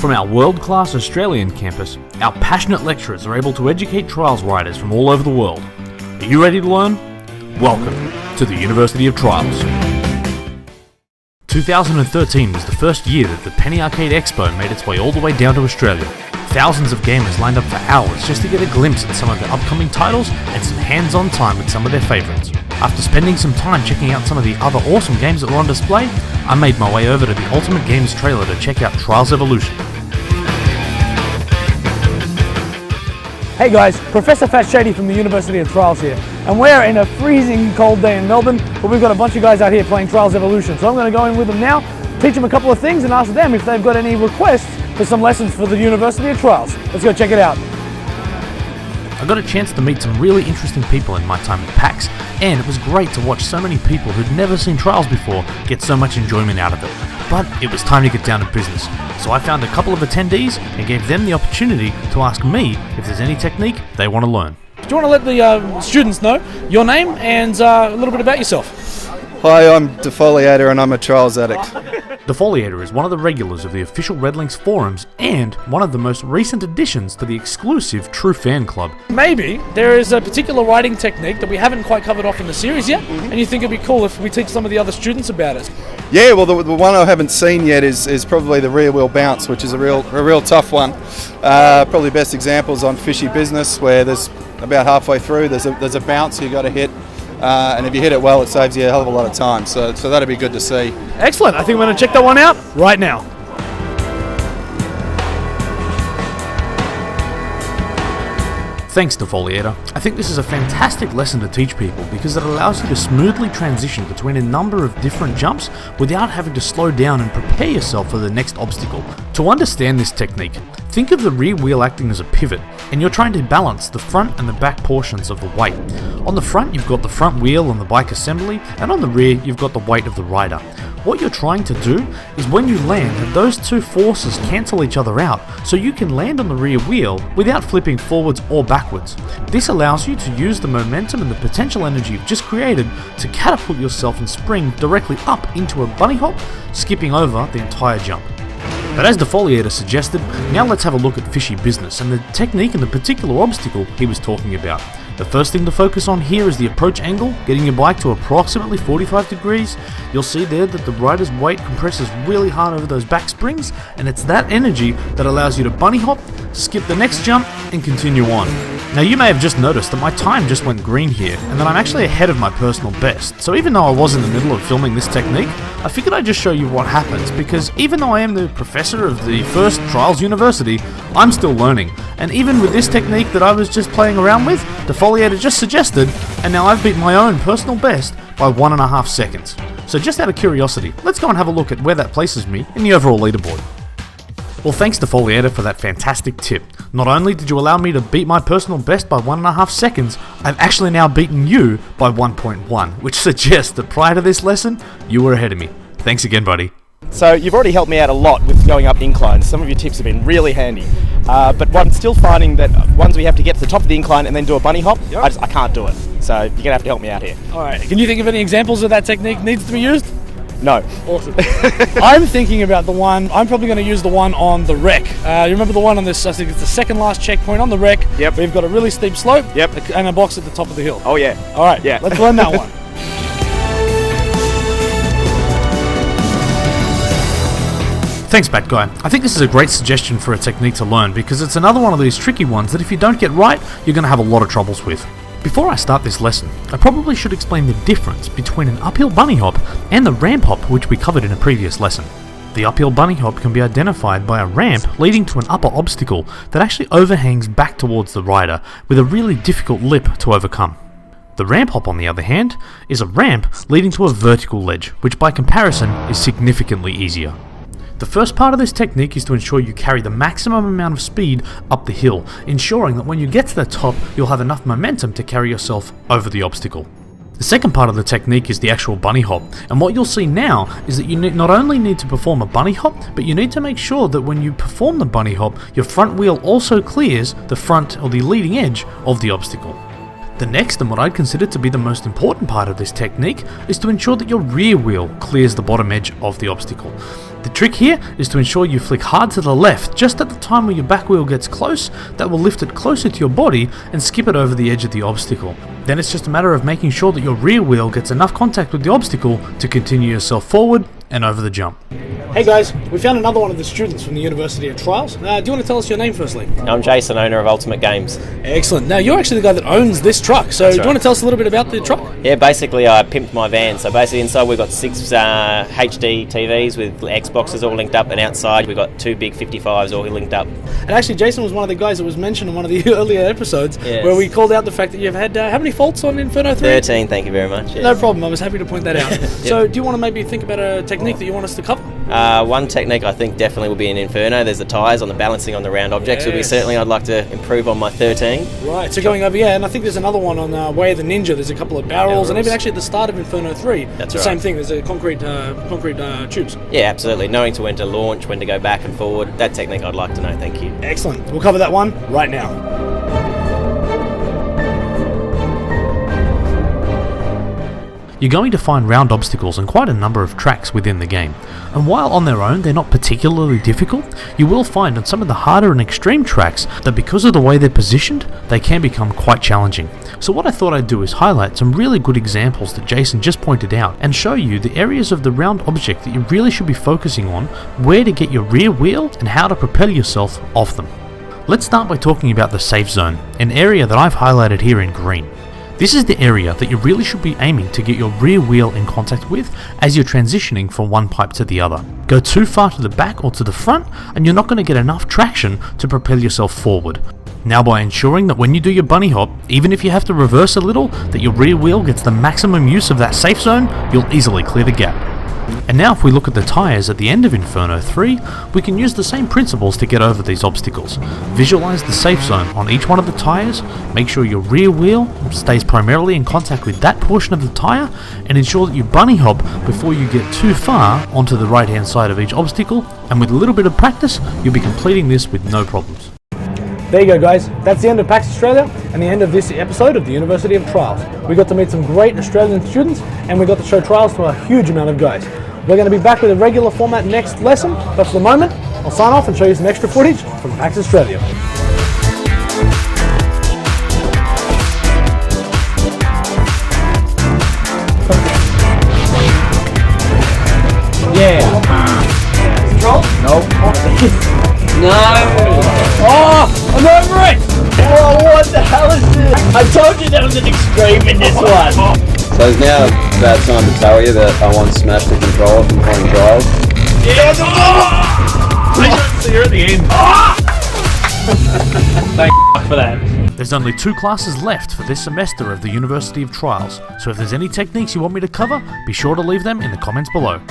From our world-class Australian campus, our passionate lecturers are able to educate trials riders from all over the world. Are you ready to learn? Welcome to the University of Trials. 2013 was the first year that the Penny Arcade Expo made its way all the way down to Australia. Thousands of gamers lined up for hours just to get a glimpse at some of the upcoming titles and some hands-on time with some of their favourites. After spending some time checking out some of the other awesome games that were on display, I made my way over to the Ultimate Games trailer to check out Trials Evolution. Hey guys, Professor Shady from the University of Trials here, and we're in a freezing cold day in Melbourne, but we've got a bunch of guys out here playing Trials Evolution, so I'm going to go in with them now, teach them a couple of things and ask them if they've got any requests for some lessons for the University of Trials. Let's go check it out. I got a chance to meet some really interesting people in my time at PAX, and it was great to watch so many people who'd never seen Trials before get so much enjoyment out of it. But it was time to get down to business, so I found a couple of attendees and gave them the opportunity to ask me if there's any technique they want to learn. Do you want to let the students know your name and a little bit about yourself? Hi, I'm Defoliator and I'm a Trials addict. Defoliator is one of the regulars of the official Red Links forums and one of the most recent additions to the exclusive True Fan Club. Maybe there is a particular writing technique that we haven't quite covered off in the series yet, and you think it'd be cool if we teach some of the other students about it. Yeah, well the one I haven't seen yet is probably the rear wheel bounce, which is a real tough one. Probably best examples on Fishy Business, where there's about halfway through there's a bounce you got to hit. And if you hit it well, it saves you a hell of a lot of time. So that'd be good to see. Excellent. I think we're going to check that one out right now. Thanks, Defoliator. I think this is a fantastic lesson to teach people because it allows you to smoothly transition between a number of different jumps without having to slow down and prepare yourself for the next obstacle. To understand this technique, think of the rear wheel acting as a pivot, and you're trying to balance the front and the back portions of the weight. On the front, you've got the front wheel and the bike assembly, and on the rear, you've got the weight of the rider. What you're trying to do is when you land, those two forces cancel each other out, so you can land on the rear wheel without flipping forwards or backwards. This allows you to use the momentum and the potential energy you've just created to catapult yourself and spring directly up into a bunny hop, skipping over the entire jump. But as Defoliator suggested, now let's have a look at Fishy Business and the technique and the particular obstacle he was talking about. The first thing to focus on here is the approach angle, getting your bike to approximately 45 degrees. You'll see there that the rider's weight compresses really hard over those back springs, and it's that energy that allows you to bunny hop, skip the next jump, and continue on. Now you may have just noticed that my time just went green here, and that I'm actually ahead of my personal best. So even though I was in the middle of filming this technique, I figured I'd just show you what happens, because even though I am the professor of the first Trials University, I'm still learning. And even with this technique that I was just playing around with, Defoliator just suggested, and now I've beaten my own personal best by 1.5 seconds. So just out of curiosity, let's go and have a look at where that places me in the overall leaderboard. Well, thanks Defoliator for that fantastic tip. Not only did you allow me to beat my personal best by 1.5 seconds, I've actually now beaten you by 1.1, which suggests that prior to this lesson, you were ahead of me. Thanks again, buddy. So you've already helped me out a lot with going up inclines. Some of your tips have been really handy. But I'm still finding that once we have to get to the top of the incline and then do a bunny hop, I can't do it. So you're going to have to help me out here. All right. Can you think of any examples of that technique needs to be used? No. Awesome. I'm thinking about I'm probably going to use the one on the wreck. You remember the one on this, I think it's the second last checkpoint on the wreck. Yep. We've got a really steep slope. Yep. And a box at the top of the hill. Oh yeah. All right. Yeah. Let's learn that one. Thanks, Bat Guy. I think this is a great suggestion for a technique to learn because it's another one of these tricky ones that if you don't get right, you're going to have a lot of troubles with. Before I start this lesson, I probably should explain the difference between an uphill bunny hop and the ramp hop which we covered in a previous lesson. The uphill bunny hop can be identified by a ramp leading to an upper obstacle that actually overhangs back towards the rider with a really difficult lip to overcome. The ramp hop, on the other hand, is a ramp leading to a vertical ledge, which by comparison is significantly easier. The first part of this technique is to ensure you carry the maximum amount of speed up the hill, ensuring that when you get to the top, you'll have enough momentum to carry yourself over the obstacle. The second part of the technique is the actual bunny hop, and what you'll see now is that you not only need to perform a bunny hop, but you need to make sure that when you perform the bunny hop, your front wheel also clears the front or the leading edge of the obstacle. The next, and what I'd consider to be the most important part of this technique, is to ensure that your rear wheel clears the bottom edge of the obstacle. The trick here is to ensure you flick hard to the left just at the time where your back wheel gets close. That will lift it closer to your body and skip it over the edge of the obstacle. Then it's just a matter of making sure that your rear wheel gets enough contact with the obstacle to continue yourself forward and over the jump. Hey guys, we found another one of the students from the University of Trials. Do you want to tell us your name firstly? I'm Jason, owner of Ultimate Games. Excellent. Now you're actually the guy that owns this truck, so do you want to tell us a little bit about the truck? Yeah, basically I pimped my van. So basically inside we've got 6 HD TVs with Xboxes all linked up, and outside we've got 2 big 55s all linked up. And actually Jason was one of the guys that was mentioned in one of the earlier episodes where we called out the fact that you've had, how many faults on Inferno 3? 13, thank you very much. Yes. No problem, I was happy to point that out. So do you want to maybe think about a technique that you want us to cover? One technique I think definitely will be in Inferno. There's the tyres on the balancing on the round objects. Will be certainly I'd like to improve on my 13. Right, so going over, and I think there's another one on Way of the Ninja. There's a couple of barrels, and even actually at the start of Inferno 3, That's the right. same thing. There's a concrete tubes. Yeah, absolutely. Knowing to when to launch, when to go back and forward. That technique I'd like to know, thank you. Excellent. We'll cover that one right now. You're going to find round obstacles on quite a number of tracks within the game, and while on their own they're not particularly difficult, you will find on some of the harder and extreme tracks that because of the way they're positioned, they can become quite challenging. So what I thought I'd do is highlight some really good examples that Jason just pointed out and show you the areas of the round object that you really should be focusing on, where to get your rear wheel and how to propel yourself off them. Let's start by talking about the safe zone, an area that I've highlighted here in green. This is the area that you really should be aiming to get your rear wheel in contact with as you're transitioning from one pipe to the other. Go too far to the back or to the front and you're not going to get enough traction to propel yourself forward. Now by ensuring that when you do your bunny hop, even if you have to reverse a little, that your rear wheel gets the maximum use of that safe zone, you'll easily clear the gap. And now if we look at the tyres at the end of Inferno 3, we can use the same principles to get over these obstacles. Visualise the safe zone on each one of the tyres, make sure your rear wheel stays primarily in contact with that portion of the tyre, and ensure that you bunny hop before you get too far onto the right hand side of each obstacle, and with a little bit of practice, you'll be completing this with no problems. There you go guys, that's the end of PAX Australia and the end of this episode of the University of Trials. We got to meet some great Australian students and we got to show trials to a huge amount of guys. We're going to be back with a regular format next lesson, but for the moment, I'll sign off and show you some extra footage from PAX Australia. Yeah. Control? Nope. No! Oh! I'm over it! Oh, what the hell is this? I told you there was an extreme in this one! So it's now about time to tell you that I want Smash the controller from playing Trials. Yeah! I couldn't see her at the end. Thank for that. There's only 2 classes left for this semester of the University of Trials, so if there's any techniques you want me to cover, be sure to leave them in the comments below.